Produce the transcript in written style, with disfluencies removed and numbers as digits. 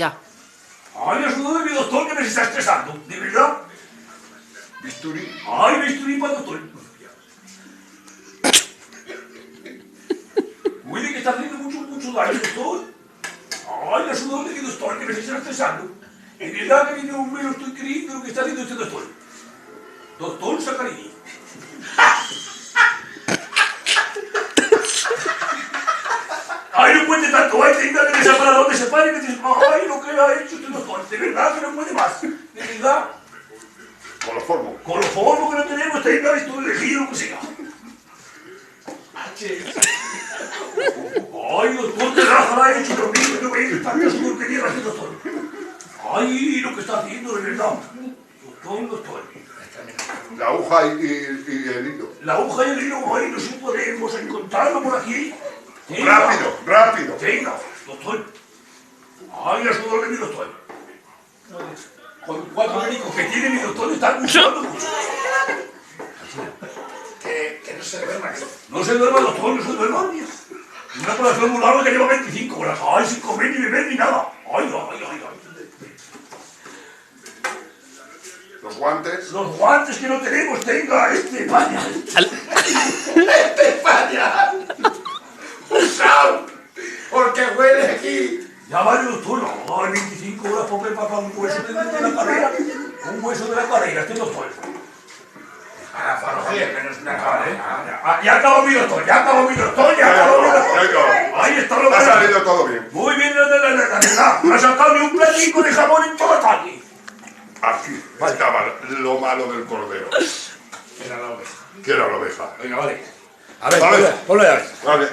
Ya. Ay, ayuda de mi doctor que me está estresando, ¿de verdad? Bisturí. Ay, bisturí para el doctor. Cuide que está haciendo mucho daño, doctor. Ay, ayuda de mi doctor que me está estresando. En verdad que no me lo estoy creyendo lo que está haciendo este doctor. Doctor Sacarini. Ay, no puede tanto, ay, tenga que separar donde se pare y que dice, ay, lo que ha hecho este doctor, de verdad que no puede más, de verdad. Coloformo. Coloformo que no tenemos, tenga esto de elegido, lo que sea. Ay, doctor, qué raja ha hecho conmigo, no veis tantas porquerías este doctor. Ay, lo que está haciendo, de verdad. Doctor. La aguja y el hilo. La aguja y el hilo, ay, no sé si podemos encontrarlo por aquí. Tenga. Rápido. Venga, doctor. Ay, la sudor de mi doctor. Con 4 médicos que tiene mi doctor están gustando mucho. Que no se duerma. No se duerma, doctor, no se duerma. Una operación muy larga que lleva 25 horas. Ay, sin comer ni beber ni nada. Ay. Los guantes. Los guantes que no tenemos, tenga este paña. ¡España! ¡Usado! Porque huele aquí. Ya vale, doctor. Ay, 25 horas, pobre papá, un hueso de la cadera. Un hueso de la cadera, este doctor. Que no es una cabra. Ya acabó mi doctor. Ahí está lo que Ha salido todo bien. Muy bien, la me ha sacado ni un platico de jamón en toda la calle. Aquí estaba lo malo del cordero. Era la oveja. Que era la oveja. Venga, vale. A ver, Vale. ponlo ya. Vale.